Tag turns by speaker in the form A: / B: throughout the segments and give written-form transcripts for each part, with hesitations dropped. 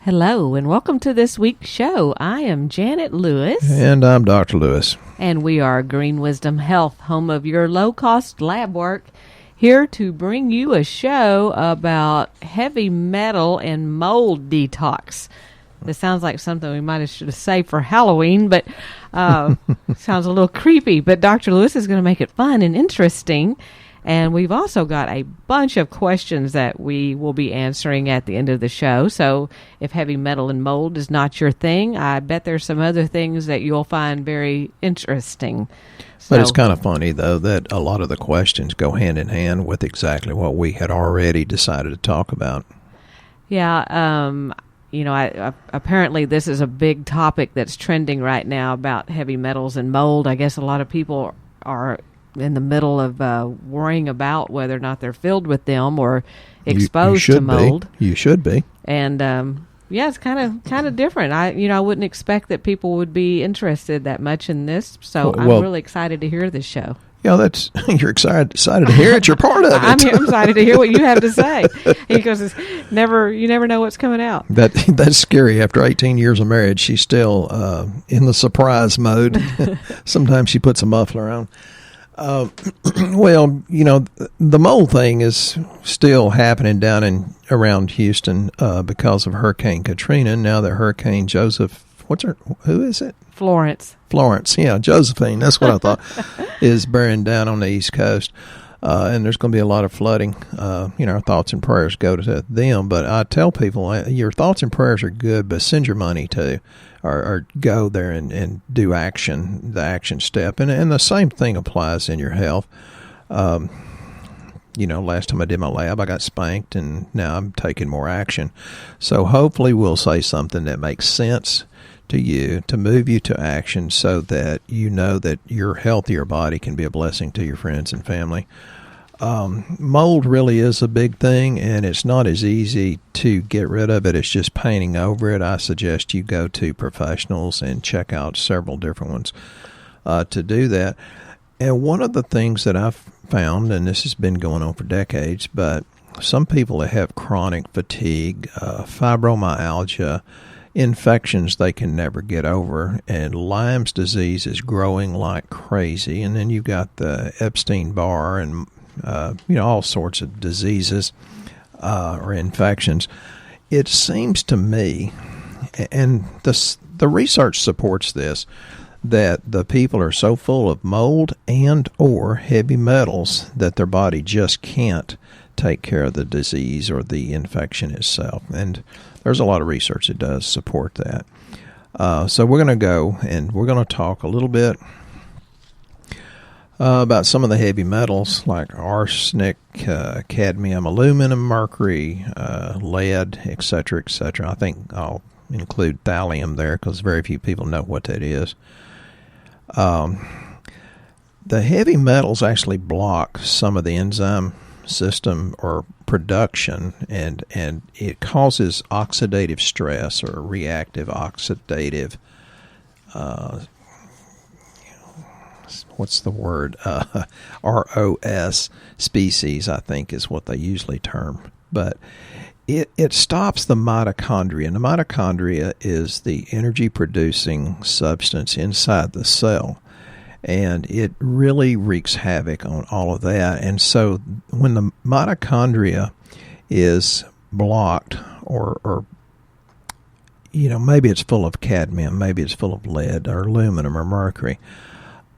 A: Hello, and welcome to this week's show. I am Janet Lewis.
B: And I'm Dr. Lewis.
A: And we are Green Wisdom Health, home of your low-cost lab work, here to bring you a show about heavy metal and mold detox. This sounds like something we might have should have saved for Halloween, but sounds a little creepy. But Dr. Lewis is going to make it fun and interesting. And we've also got a bunch of questions that we will be answering at the end of the show. So if heavy metal and mold is not your thing, I bet there's some other things that you'll find very interesting.
B: But it's kind of funny, though, that a lot of the questions go hand in hand with exactly what we had already decided to talk about.
A: Yeah, apparently this is a big topic that's trending right now about heavy metals and mold. I guess a lot of people are in the middle of worrying about whether or not they're filled with them or exposed to mold.
B: You should be.
A: And it's kind of different. I wouldn't expect that people would be interested that much in this. So I'm really excited to hear this show.
B: Yeah, you're excited to hear it. You're part of it.
A: I'm excited to hear what you have to say because you never know what's coming out.
B: That's scary. After 18 years of marriage, she's still in the surprise mode. Sometimes she puts a muffler on. The mold thing is still happening down around Houston because of Hurricane Katrina. Now that Hurricane Joseph, who is it?
A: Florence,
B: yeah, Josephine, that's what I thought, is bearing down on the East Coast. And there's going to be a lot of flooding. Our thoughts and prayers go to them. But I tell people, your thoughts and prayers are good, but send your money too, or go there and do the action step. And the same thing applies in your health. Last time I did my lab, I got spanked, and now I'm taking more action. So hopefully we'll say something that makes sense to you, to move you to action so that you know that your healthier body can be a blessing to your friends and family. Mold really is a big thing, and it's not as easy to get rid of it as just painting over it. I suggest you go to professionals and check out several different ones to do that. And one of the things that I've found, and this has been going on for decades, but some people that have chronic fatigue, fibromyalgia, infections they can never get over, and Lyme's disease is growing like crazy. And then you've got the Epstein-Barr and all sorts of diseases or infections. It seems to me, and the research supports this, that the people are so full of mold and or heavy metals that their body just can't take care of the disease or the infection itself. And there's a lot of research that does support that. So we're going to go and we're going to talk a little bit about some of the heavy metals like arsenic, cadmium, aluminum, mercury, lead, etc., etc. I think I'll include thallium there because very few people know what that is. The heavy metals actually block some of the enzyme system or production, and it causes oxidative stress or reactive oxidative what's the word, ROS species, I think is what they usually term. But it stops the mitochondria, and the mitochondria is the energy producing substance inside the cell. And it really wreaks havoc on all of that. And so when the mitochondria is blocked or maybe it's full of cadmium, maybe it's full of lead or aluminum or mercury,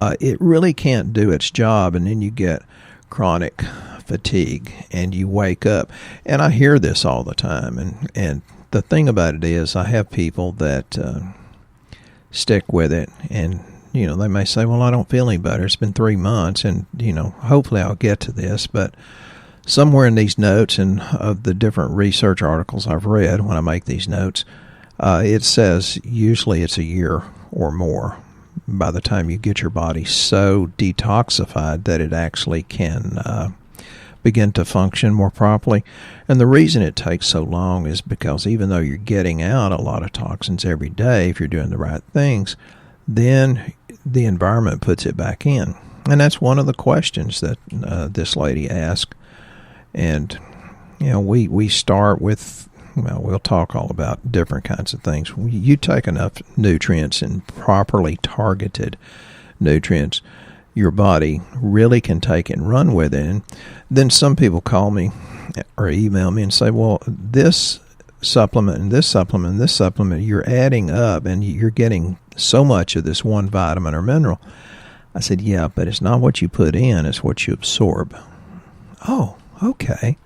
B: it really can't do its job. And then you get chronic fatigue and you wake up. And I hear this all the time. And the thing about it is I have people that stick with it, and they may say, well, I don't feel any better. It's been 3 months, and, hopefully I'll get to this. But somewhere in these notes and of the different research articles I've read when I make these notes, it says usually it's a year or more by the time you get your body so detoxified that it actually can begin to function more properly. And the reason it takes so long is because even though you're getting out a lot of toxins every day, if you're doing the right things, then the environment puts it back in. And that's one of the questions that this lady asked. And, we start with well, we'll talk all about different kinds of things. You take enough nutrients and properly targeted nutrients, your body really can take and run with it. And then some people call me or email me and say, well, this supplement and this supplement and this supplement, you're adding up and you're getting so much of this one vitamin or mineral. I said, yeah, but it's not what you put in, it's what you absorb. Oh, okay.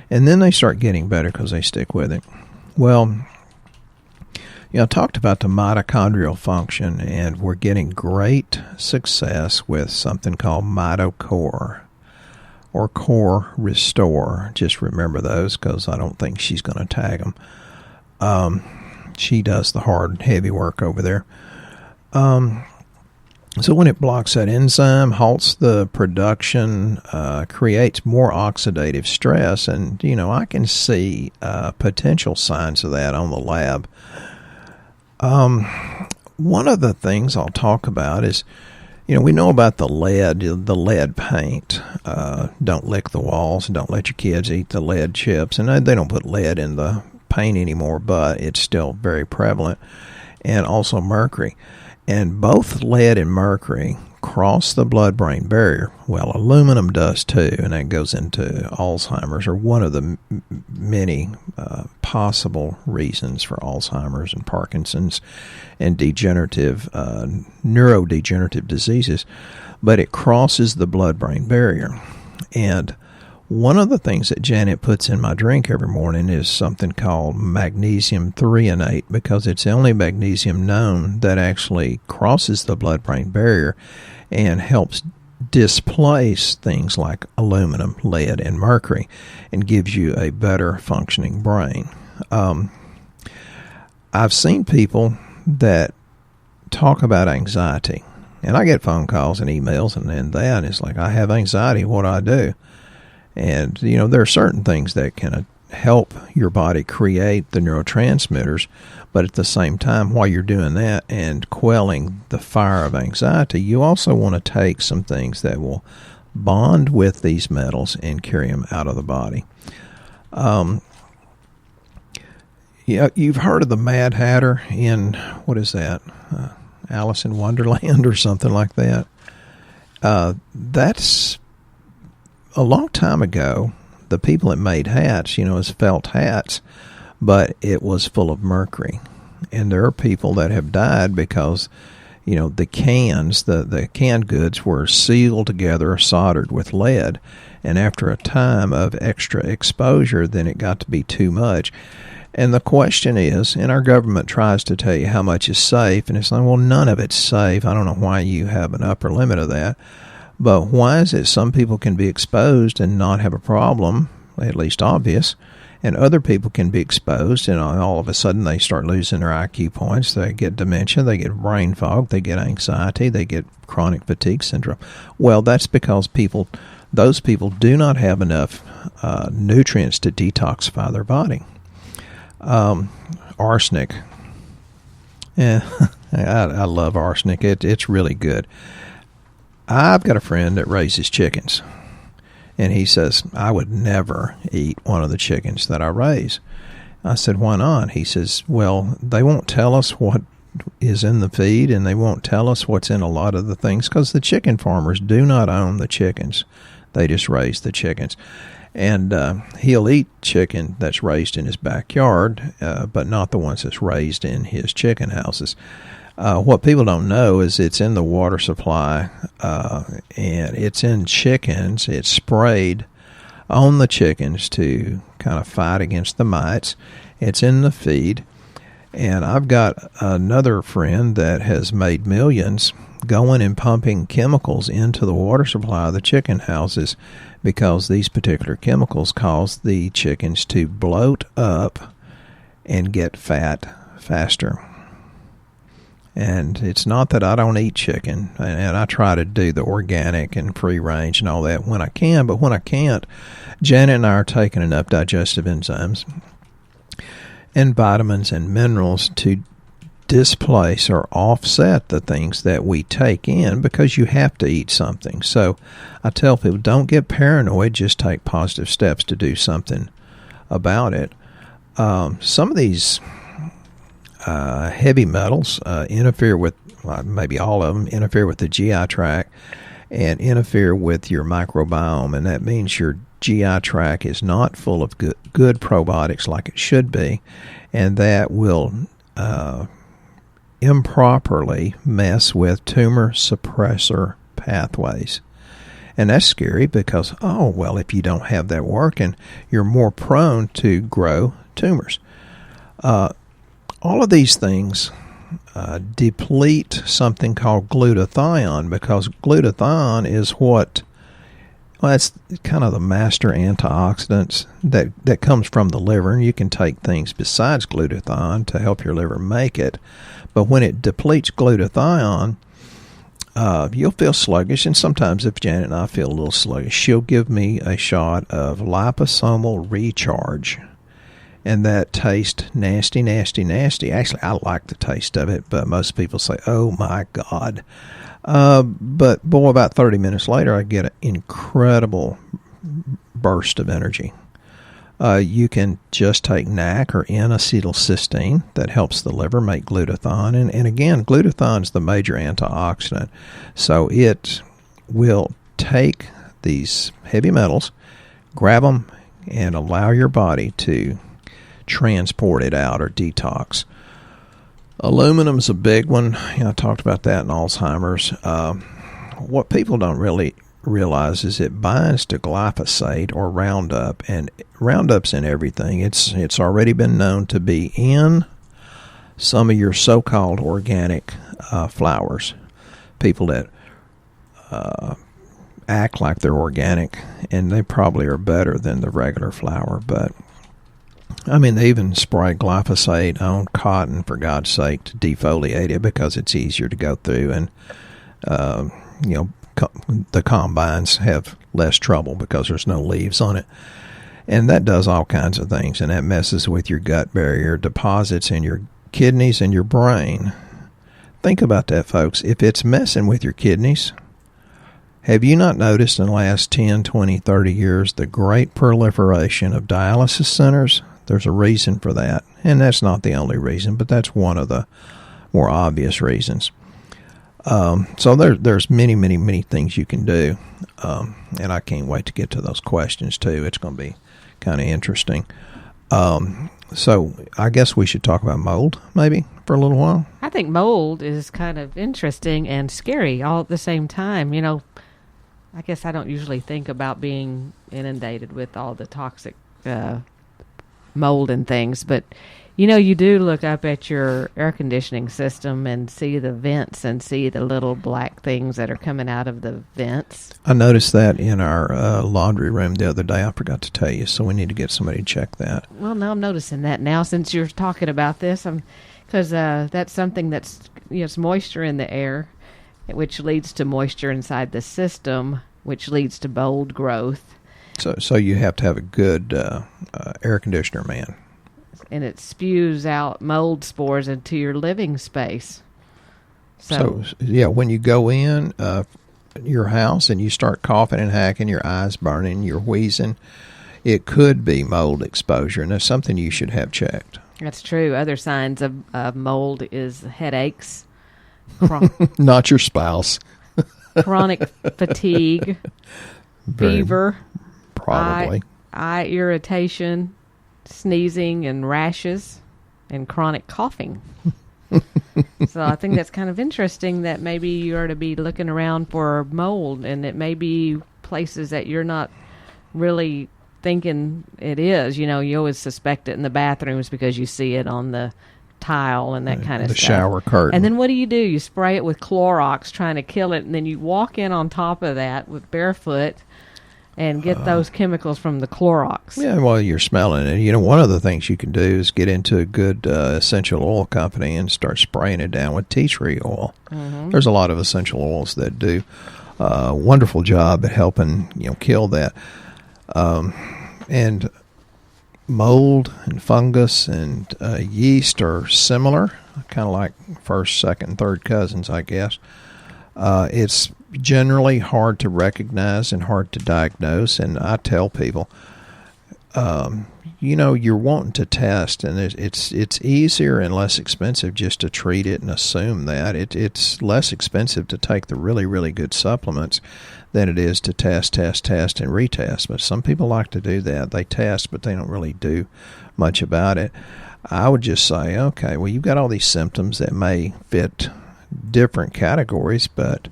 B: And then they start getting better because they stick with it. Well, I talked about the mitochondrial function, and we're getting great success with something called PhytoCore or Core Restore. Just remember those because I don't think she's going to tag them. She does the hard, heavy work over there. So when it blocks that enzyme, halts the production, creates more oxidative stress, and, I can see potential signs of that on the lab. One of the things I'll talk about is, we know about the lead paint. Don't lick the walls, don't let your kids eat the lead chips, and they don't put lead in the paint anymore, but it's still very prevalent, and also mercury. And both lead and mercury cross the blood-brain barrier. Well, aluminum does too, and that goes into Alzheimer's, or one of the many possible reasons for Alzheimer's and Parkinson's and neurodegenerative diseases. But it crosses the blood-brain barrier. And one of the things that Janet puts in my drink every morning is something called magnesium threonate, because it's the only magnesium known that actually crosses the blood-brain barrier and helps displace things like aluminum, lead, and mercury, and gives you a better functioning brain. I've seen people that talk about anxiety, and I get phone calls and emails and it's like, I have anxiety, what do I do? And, there are certain things that can help your body create the neurotransmitters, but at the same time, while you're doing that and quelling the fire of anxiety, you also want to take some things that will bond with these metals and carry them out of the body. You've heard of the Mad Hatter in, what is that, Alice in Wonderland or something like that? That's a long time ago. The people that made hats, as felt hats, but it was full of mercury. And there are people that have died because, the cans, the canned goods were sealed together, soldered with lead. And after a time of extra exposure, then it got to be too much. And the question is, and our government tries to tell you how much is safe, and it's like, well, none of it's safe. I don't know why you have an upper limit of that. But why is it some people can be exposed and not have a problem, at least obvious, and other people can be exposed and all of a sudden they start losing their IQ points, they get dementia, they get brain fog, they get anxiety, they get chronic fatigue syndrome? Well, that's because those people do not have enough nutrients to detoxify their body. Arsenic. Yeah, I love arsenic. It's really good. I've got a friend that raises chickens, and he says, I would never eat one of the chickens that I raise. I said, why not? He says, well, they won't tell us what is in the feed, and they won't tell us what's in a lot of the things, because the chicken farmers do not own the chickens. They just raise the chickens. And he'll eat chicken that's raised in his backyard, but not the ones that's raised in his chicken houses. What people don't know is it's in the water supply, and it's in chickens. It's sprayed on the chickens to kind of fight against the mites. It's in the feed. And I've got another friend that has made millions going and pumping chemicals into the water supply of the chicken houses, because these particular chemicals cause the chickens to bloat up and get fat faster. And it's not that I don't eat chicken, and I try to do the organic and free range and all that when I can, but when I can't, Janet and I are taking enough digestive enzymes and vitamins and minerals to displace or offset the things that we take in, because you have to eat something. So I tell people, don't get paranoid, just take positive steps to do something about it. Some of these heavy metals interfere with, maybe all of them, interfere with the GI tract and interfere with your microbiome, and that means your GI tract is not full of good probiotics like it should be, and that will improperly mess with tumor suppressor pathways. And that's scary because, if you don't have that working, you're more prone to grow tumors. All of these things deplete something called glutathione, because glutathione is that's kind of the master antioxidants that comes from the liver. And you can take things besides glutathione to help your liver make it. But when it depletes glutathione, you'll feel sluggish, and sometimes if Janet and I feel a little sluggish, she'll give me a shot of liposomal recharge, and that tastes nasty, nasty, nasty. Actually, I like the taste of it, but most people say, oh my God. But boy, about 30 minutes later, I get an incredible burst of energy. You can just take NAC or N-acetylcysteine that helps the liver make glutathione. And again, glutathione is the major antioxidant. So it will take these heavy metals, grab them, and allow your body to transport it out or detox. Aluminum's a big one. I talked about that in Alzheimer's. What people don't really realize is it binds to glyphosate or Roundup, and Roundup's in everything. It's already been known to be in some of your so-called organic flowers. People that act like they're organic, and they probably are better than the regular flower, but I mean, they even spray glyphosate on cotton, for God's sake, to defoliate it because it's easier to go through, and the combines have less trouble because there's no leaves on it. And that does all kinds of things, and that messes with your gut barrier, deposits in your kidneys and your brain. Think about that, folks. If it's messing with your kidneys, have you not noticed in the last 10, 20, 30 years the great proliferation of dialysis centers? There's a reason for that, and that's not the only reason, but that's one of the more obvious reasons. So there's many, many, many things you can do, and I can't wait to get to those questions too. It's going to be kind of interesting. So I guess we should talk about mold maybe for a little while.
A: I think mold is kind of interesting and scary all at the same time. I guess I don't usually think about being inundated with all the toxic mold and things, but you do look up at your air conditioning system and see the vents and see the little black things that are coming out of the vents.
B: I noticed that in our laundry room the other day. I forgot to tell you, so we need to get somebody to check that.
A: Well, now I'm noticing that now since you're talking about this, because that's something that's it's moisture in the air, which leads to moisture inside the system, which leads to mold growth.
B: So you have to have a good air conditioner, man.
A: And it spews out mold spores into your living space. So
B: when you go in your house and you start coughing and hacking, your eyes burning, you're wheezing, it could be mold exposure, and that's something you should have checked.
A: That's true. Other signs of mold is headaches.
B: Not your spouse.
A: Chronic fatigue, fever,
B: probably
A: eye irritation, sneezing and rashes, and chronic coughing. So I think that's kind of interesting that maybe you are to be looking around for mold, and it may be places that you're not really thinking it is. You always suspect it in the bathrooms because you see it on the tile and that kind of stuff.
B: The shower curtain.
A: And then what do? You spray it with Clorox trying to kill it, and then you walk in on top of that with barefoot and get those chemicals from the Clorox.
B: Yeah, while you're smelling it. One of the things you can do is get into a good essential oil company and start spraying it down with tea tree oil. Mm-hmm. There's a lot of essential oils that do a wonderful job at helping kill that. And mold and fungus and yeast are similar, kind of like first, second, third cousins, I guess. It's generally hard to recognize and hard to diagnose, and I tell people you're wanting to test, and it's easier and less expensive just to treat it and assume that. It's less expensive to take the really, really good supplements than it is to test, and retest. But some people like to do that. They test, but they don't really do much about it. I would just say, okay, well, you've got all these symptoms that may fit different categories, but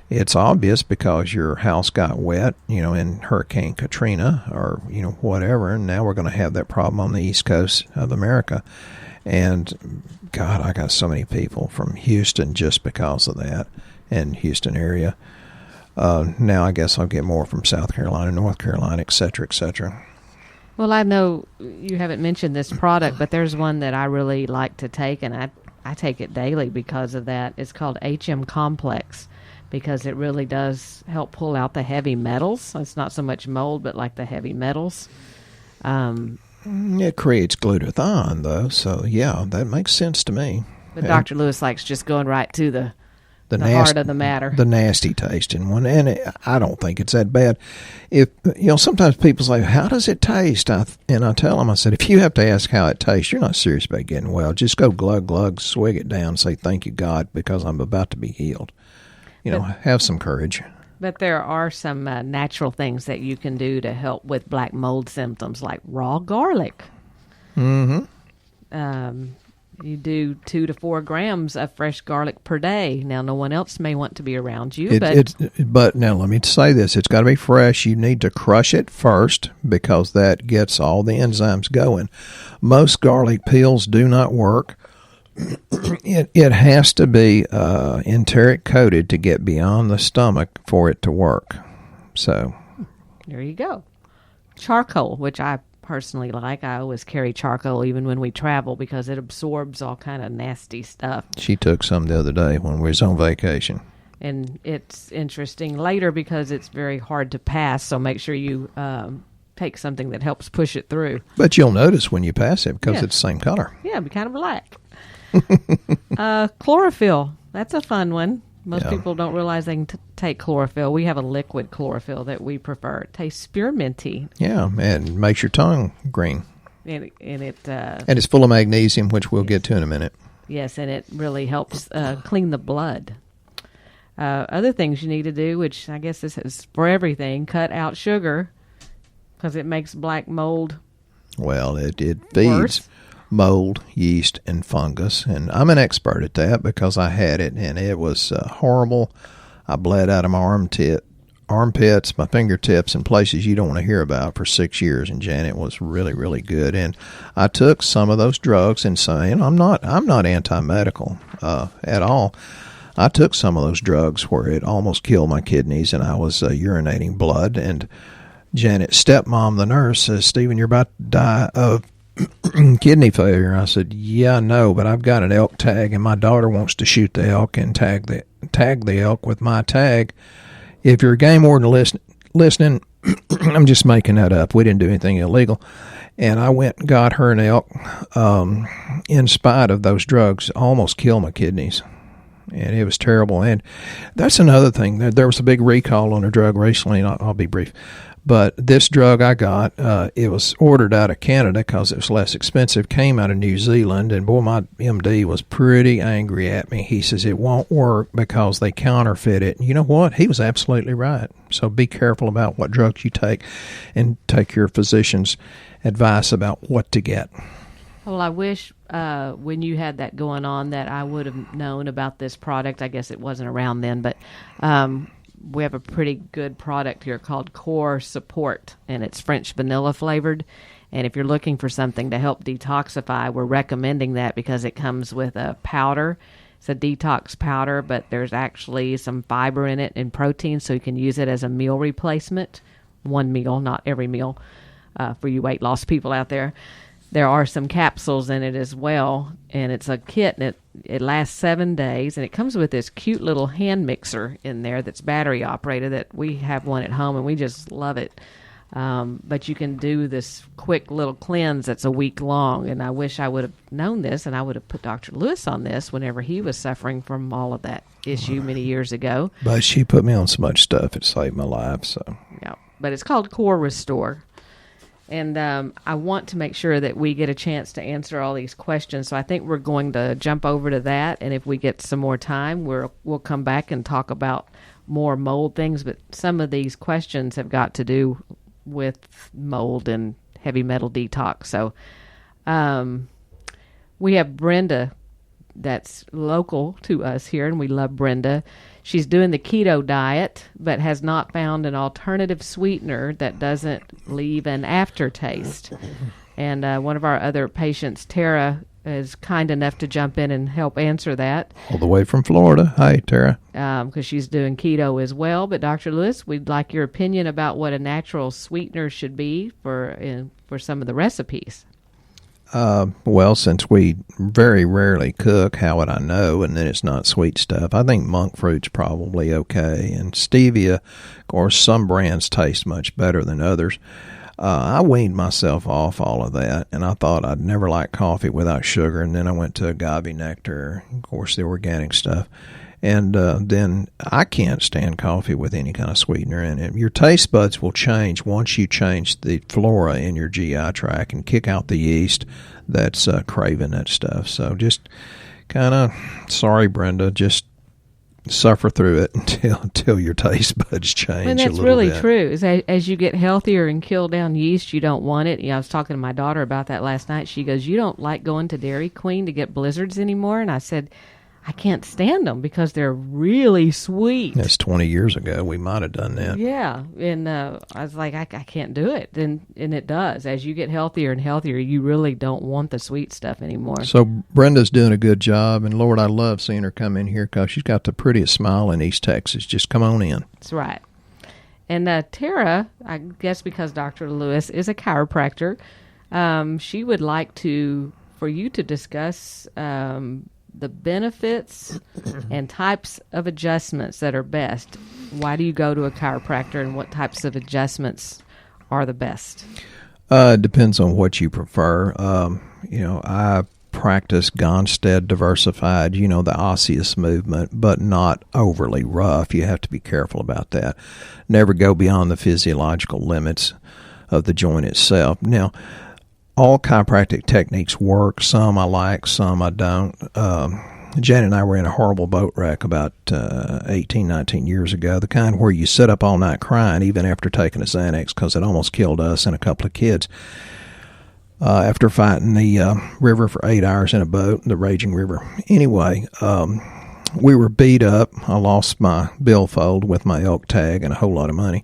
B: it's obvious because your house got wet, in Hurricane Katrina or, whatever. And now we're going to have that problem on the East Coast of America. And God, I got so many people from Houston just because of that, and Houston area. Now I guess I'll get more from South Carolina, North Carolina, et cetera, et cetera.
A: Well, I know you haven't mentioned this product, but there's one that I really like to take, and I take it daily because of that. It's called HM Complex, because it really does help pull out the heavy metals. It's not so much mold, but like the heavy metals.
B: It creates glutathione, though, so yeah, that makes sense to me.
A: But Dr. Lewis likes just going right to the heart of the matter.
B: The nasty tasting one, and I don't think it's that bad. If sometimes people say, "How does it taste?" And I tell them, I said, if you have to ask how it tastes, you're not serious about getting well. Just go glug glug, swig it down, say thank you God because I'm about to be healed. Have some courage.
A: But there are some natural things that you can do to help with black mold symptoms, like raw garlic.
B: Mm-hmm.
A: You do 2 to 4 grams of fresh garlic per day. Now, no one else may want to be around you,
B: but now let me say this: it's got to be fresh. You need to crush it first because that gets all the enzymes going. Most garlic peels do not work. It has to be enteric coated to get beyond the stomach for it to work. So
A: there you go. Charcoal, which I personally like. I always carry charcoal even when we travel because it absorbs all kind of nasty stuff.
B: She took some the other day when we was on vacation.
A: And it's interesting later because it's very hard to pass, so make sure you take something that helps push it through.
B: But you'll notice when you pass it because it's the same color.
A: Yeah, it'll be kind of black. Chlorophyll. That's a fun one. Most people don't realize they can take chlorophyll. We have a liquid chlorophyll that we prefer. It tastes spearminty.
B: Yeah, and makes your tongue green.
A: And
B: it's full of magnesium, which we'll get to in a minute.
A: Yes, and it really helps clean the blood. Other things you need to do, which I guess this is for everything, cut out sugar because it makes black mold.
B: Well, it feeds
A: worse.
B: Mold, yeast, and fungus, and I'm an expert at that because I had it, and it was horrible. I bled out of my armpits, my fingertips, and places you don't want to hear about for 6 years, and Janet was really, really good. And I took some of those drugs, and saying I'm not anti-medical at all. I took some of those drugs where it almost killed my kidneys, and I was urinating blood. And Janet's stepmom, the nurse, says, "Stephen, you're about to die of kidney failure." I said, "Yeah, I know, but I've got an elk tag, and my daughter wants to shoot the elk and tag the elk with my tag. If you're a game warden listening, I'm just making that up. We didn't do anything illegal." And I went and got her an elk. In spite of those drugs, almost killed my kidneys. And it was terrible. And that's another thing. There was a big recall on a drug recently, and I'll be brief. But this drug I got, it was ordered out of Canada because it was less expensive, came out of New Zealand, and boy, my MD was pretty angry at me. He says it won't work because they counterfeit it. And you know what? He was absolutely right. So be careful about what drugs you take and take your physician's advice about what to get.
A: Well, I wish when you had that going on that I would have known about this product. I guess it wasn't around then, but we have a pretty good product here called Core Support, and it's French vanilla flavored. And if you're looking for something to help detoxify, we're recommending that because it comes with a powder. It's a detox powder, but there's actually some fiber in it and protein, so you can use it as a meal replacement. One meal, not every meal, for you weight loss people out there. There are some capsules in it as well, and it's a kit, and it lasts 7 days, and it comes with this cute little hand mixer in there that's battery operated. That we have one at home, and we just love it. But you can do this quick little cleanse that's a week long, and I wish I would have known this, and I would have put Dr. Lewis on this whenever he was suffering from all of that issue many years ago.
B: But she put me on so much stuff, it saved my life. So
A: yeah, but it's called Core Restore. And I want to make sure that we get a chance to answer all these questions. So I think we're going to jump over to that. And if we get some more time, we'll come back and talk about more mold things. But some of these questions have got to do with mold and heavy metal detox. So we have Brenda that's local to us here, and we love Brenda. She's doing the keto diet, but has not found an alternative sweetener that doesn't leave an aftertaste. And one of our other patients, Tara, is kind enough to jump in and help answer that.
B: All the way from Florida. Hi, Tara.
A: Because she's doing keto as well. But Dr. Lewis, we'd like your opinion about what a natural sweetener should be for some of the recipes.
B: Well, since we very rarely cook, how would I know? And then it's not sweet stuff. I think monk fruit's probably okay. And stevia, of course, some brands taste much better than others. I weaned myself off all of that, and I thought I'd never like coffee without sugar. And then I went to agave nectar, of course, the organic stuff. And then I can't stand coffee with any kind of sweetener in it. Your taste buds will change once you change the flora in your GI tract and kick out the yeast that's craving that stuff. So just kind of, sorry, Brenda, just suffer through it until your taste buds change.
A: And
B: a
A: that's
B: little
A: really
B: bit.
A: true. Is as you get healthier and kill down yeast, you don't want it. I was talking to my daughter about that last night. She goes, "You don't like going to Dairy Queen to get blizzards anymore?" And I said, I can't stand them because they're really sweet.
B: That's 20 years ago. We might have done that.
A: Yeah, and I was like, I can't do it. And it does. As you get healthier and healthier, you really don't want the sweet stuff anymore.
B: So Brenda's doing a good job, and Lord, I love seeing her come in here because she's got the prettiest smile in East Texas. Just come on in.
A: That's right. And Tara, I guess because Dr. Lewis is a chiropractor, she would like for you to discuss the benefits and types of adjustments that are best. Why do you go to a chiropractor, and what types of adjustments are the best?
B: It depends on what you prefer. I practice Gonstead diversified, the osseous movement, but not overly rough. You have to be careful about that. Never go beyond the physiological limits of the joint itself. Now, all chiropractic techniques work. Some I like, some I don't. Jan and I were in a horrible boat wreck about 18, 19 years ago, the kind where you sit up all night crying even after taking a Xanax because it almost killed us and a couple of kids. After fighting the river for 8 hours in a boat, the raging river. Anyway, we were beat up. I lost my billfold with my elk tag and a whole lot of money.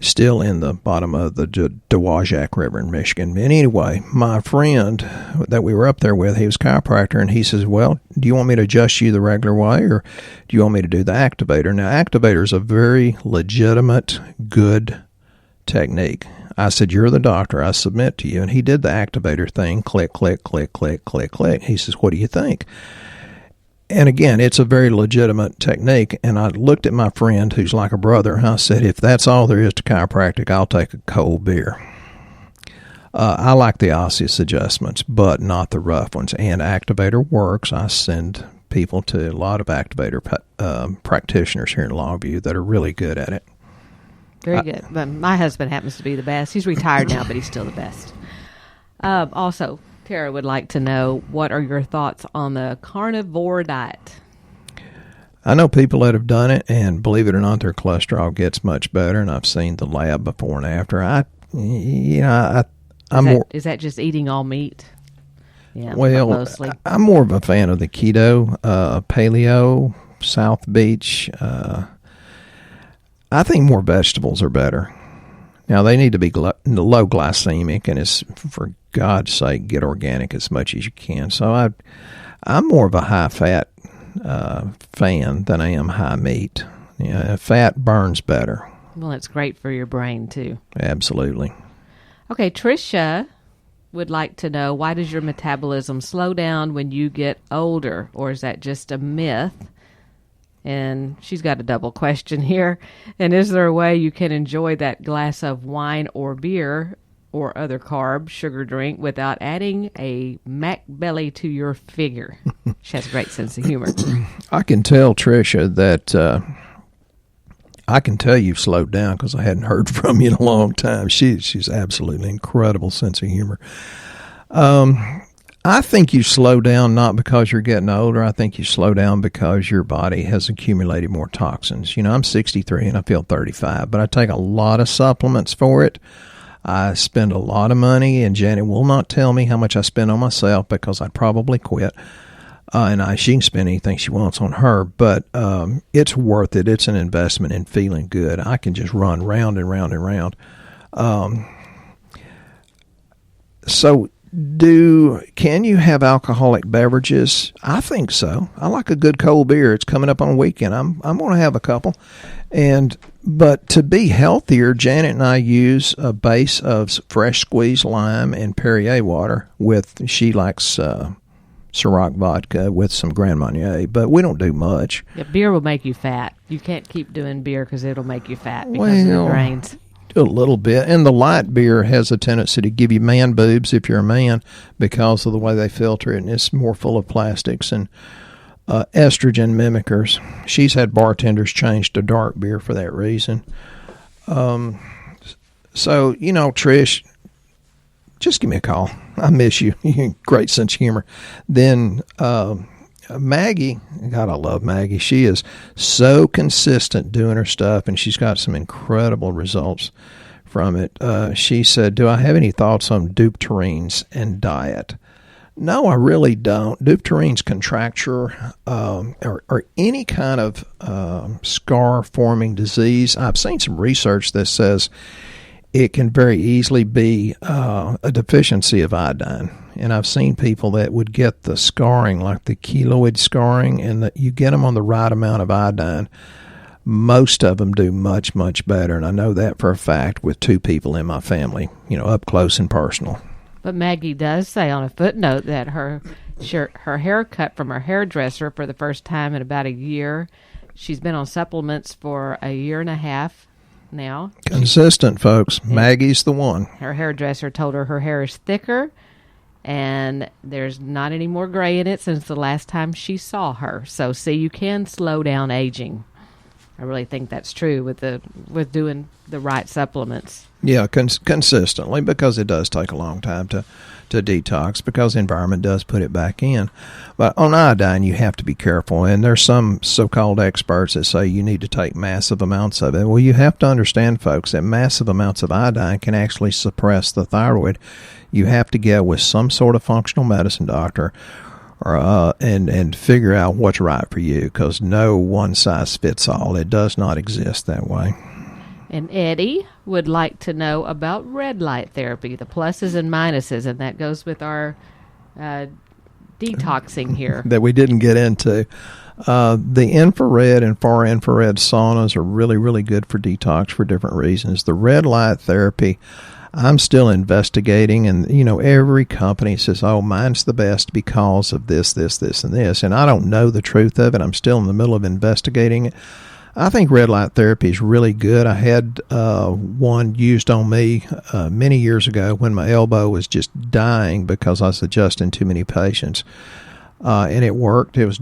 B: Still in the bottom of the Dowagiac River in Michigan. And anyway, my friend that we were up there with, he was a chiropractor, and he says, well, do you want me to adjust you the regular way, or do you want me to do the activator? Now, activator is a very legitimate, good technique. I said, you're the doctor. I submit to you. And he did the activator thing, click, click, click, click, click, click. He says, what do you think? And again, it's a very legitimate technique. And I looked at my friend, who's like a brother, and I said, if that's all there is to chiropractic, I'll take a cold beer. I like the osseous adjustments, but not the rough ones. And activator works. I send people to a lot of activator practitioners here in Longview that are really good at it.
A: Very good. But my husband happens to be the best. He's retired now, but he's still the best. Also, Tara would like to know, what are your thoughts on the carnivore diet?
B: I know people that have done it, and believe it or not, their cholesterol gets much better. And I've seen the lab before and after.
A: Is that just eating all meat? Yeah.
B: Well,
A: mostly.
B: I'm more of a fan of the keto, paleo, South Beach. I think more vegetables are better. Now, they need to be low glycemic, and it's, for God's sake, get organic as much as you can. So I'm more of a high-fat fan than I am high-meat. Fat burns better.
A: Well, it's great for your brain, too.
B: Absolutely.
A: Okay, Tricia would like to know, why does your metabolism slow down when you get older, or is that just a myth? And she's got a double question here. And is there a way you can enjoy that glass of wine or beer or other carb, sugar drink without adding a Mac belly to your figure? She has a great sense of humor.
B: I can tell, Tricia, that I can tell you've slowed down because I hadn't heard from you in a long time. She's absolutely incredible sense of humor. I think you slow down not because you're getting older. I think you slow down because your body has accumulated more toxins. I'm 63 and I feel 35, but I take a lot of supplements for it. I spend a lot of money, and Janet will not tell me how much I spend on myself because I'd probably quit. She can spend anything she wants on her, but it's worth it. It's an investment in feeling good. I can just run round and round and round. Can you have alcoholic beverages? I think so. I like a good cold beer. It's coming up on a weekend. I'm going to have a couple. But to be healthier, Janet and I use a base of fresh squeezed lime and Perrier water she likes Ciroc vodka with some Grand Marnier, but we don't do much.
A: Yeah, beer will make you fat. You can't keep doing beer because it'll make you fat because of the grains.
B: A little bit. And the light beer has a tendency to give you man boobs if you're a man because of the way they filter it, and it's more full of plastics and estrogen mimickers. She's had bartenders change to dark beer for that reason. Trish, just give me a call. I miss you. Great sense of humor. Then Maggie, God, I love Maggie. She is so consistent doing her stuff, and she's got some incredible results from it. She said, do I have any thoughts on dupterines and diet? No, I really don't. Dupterines contracture or any kind of scar-forming disease. I've seen some research that says it can very easily be a deficiency of iodine. And I've seen people that would get the scarring, like the keloid scarring, and that you get them on the right amount of iodine. Most of them do much, much better. And I know that for a fact with 2 people in my family, up close and personal.
A: But Maggie does say on a footnote that her haircut from her hairdresser for the first time in about a year. She's been on supplements for a year and a half now.
B: Consistent, folks. Maggie's the one.
A: Her hairdresser told her hair is thicker and there's not any more gray in it since the last time she saw her. So, see, you can slow down aging. I really think that's true with doing the right supplements.
B: Yeah, consistently, because it does take a long time to detox, because the environment does put it back in. But on iodine, you have to be careful, and there's some so-called experts that say you need to take massive amounts of it. Well, you have to understand, folks, that massive amounts of iodine can actually suppress the thyroid. You have to get with some sort of functional medicine doctor and figure out what's right for you, because no one size fits all. It does not exist that way.
A: And Eddie would like to know about red light therapy, the pluses and minuses, and that goes with our detoxing here.
B: That we didn't get into. The infrared and far infrared saunas are really, really good for detox for different reasons. The red light therapy, I'm still investigating, and every company says, oh, mine's the best because of this, this, this, and this, and I don't know the truth of it. I'm still in the middle of investigating it. I think red light therapy is really good. I had one used on me many years ago when my elbow was just dying because I was adjusting too many patients, and it worked. It was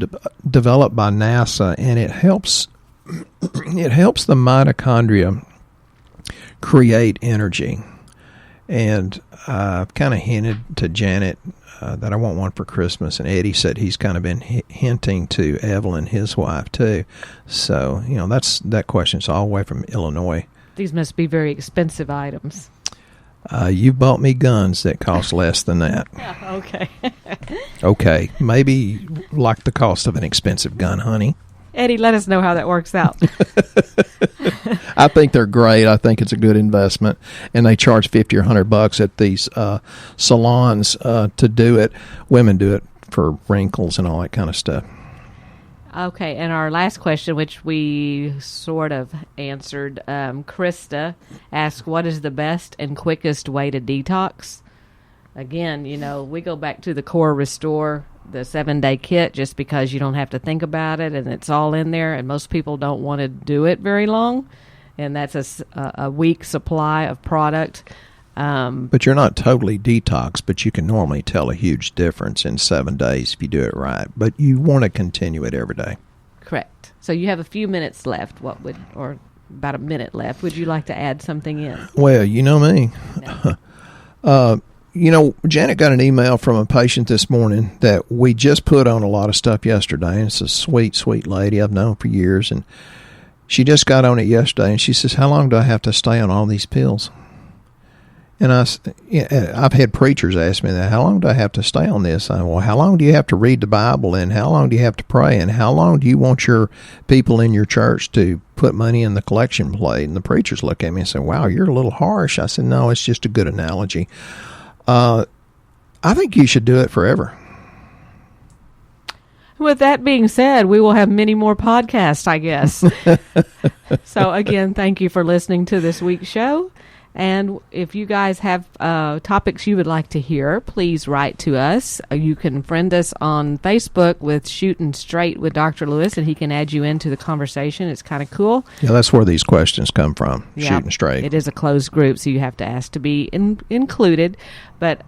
B: developed by NASA, and it helps the mitochondria create energy. And I've kind of hinted to Janet that I want one for Christmas, and Eddie said he's kind of been hinting to Evelyn, his wife, too. So, that question's all the way from Illinois.
A: These must be very expensive items.
B: You bought me guns that cost less than that.
A: Yeah, okay.
B: Okay, maybe like the cost of an expensive gun, honey.
A: Eddie, let us know how that works out.
B: I think they're great. I think it's a good investment, and they charge $50 or $100 at these salons to do it. Women do it for wrinkles and all that kind of stuff.
A: Okay, and our last question, which we sort of answered, Krista asked, what is the best and quickest way to detox? Again, we go back to the Core Restore, the 7-day kit, just because you don't have to think about it, and it's all in there, and most people don't want to do it very long, and that's a week supply of product.
B: But you're not totally detox, but you can normally tell a huge difference in 7 days if you do it right. But you want to continue it every day.
A: Correct. So you have a few minutes left. What about a minute left. Would you like to add something in?
B: Well, you know me.
A: No.
B: Janet got an email from a patient this morning that we just put on a lot of stuff yesterday. And it's a sweet, sweet lady I've known for years. And she just got on it yesterday. And she says, how long do I have to stay on all these pills? And I've had preachers ask me that. How long do I have to stay on this? Well, how long do you have to read the Bible? And how long do you have to pray? And how long do you want your people in your church to put money in the collection plate? And the preachers look at me and say, wow, you're a little harsh. I said, no, it's just a good analogy. I think you should do it forever.
A: With that being said, we will have many more podcasts, I guess. So, again, thank you for listening to this week's show. And if you guys have topics you would like to hear, please write to us. You can friend us on Facebook with Shooting Straight with Dr. Lewis, and he can add you into the conversation. It's kind of cool.
B: Yeah, that's where these questions come from,
A: Yeah,
B: Shooting Straight.
A: It is a closed group, so you have to ask to be included. But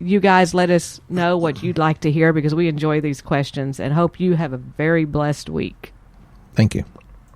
A: you guys let us know what you'd like to hear because we enjoy these questions and hope you have a very blessed week.
B: Thank you.